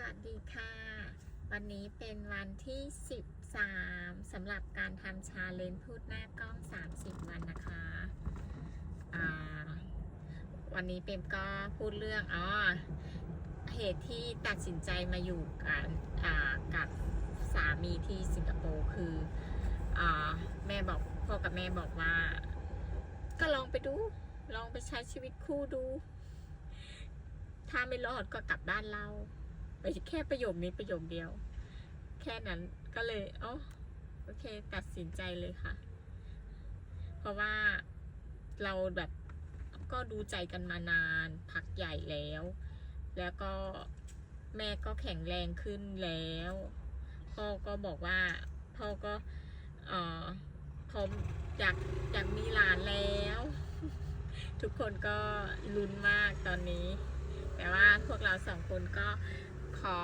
วัสดีค่ะวันนี้เป็นวันที่13สำหรับการทำชาเลนจ์พูดหน้ากล้อง30วันนะคะวันนี้เป็มก็พูดเรื่องเหตุที่ตัดสินใจมาอยู่กับสามีที่สิงคโปร์คือแม่บอกพ่อกับแม่บอกว่าก็ลองไปดูลองไปใช้ชีวิตคู่ดูถ้าไม่รอดก็กลับบ้านเราไปแค่ประโยคนี้ประโยคเดียวแค่นั้นก็เลยโอเคตัดสินใจเลยค่ะเพราะว่าเราแบบก็ดูใจกันมานานพักใหญ่แล้วก็แม่ก็แข็งแรงขึ้นแล้วพ่อก็บอกว่าพ่อก็พร้อมอยากมีหลานแล้วทุกคนก็ลุ้นมากตอนนี้แต่ว่าพวกเรา2 คนก็ขอ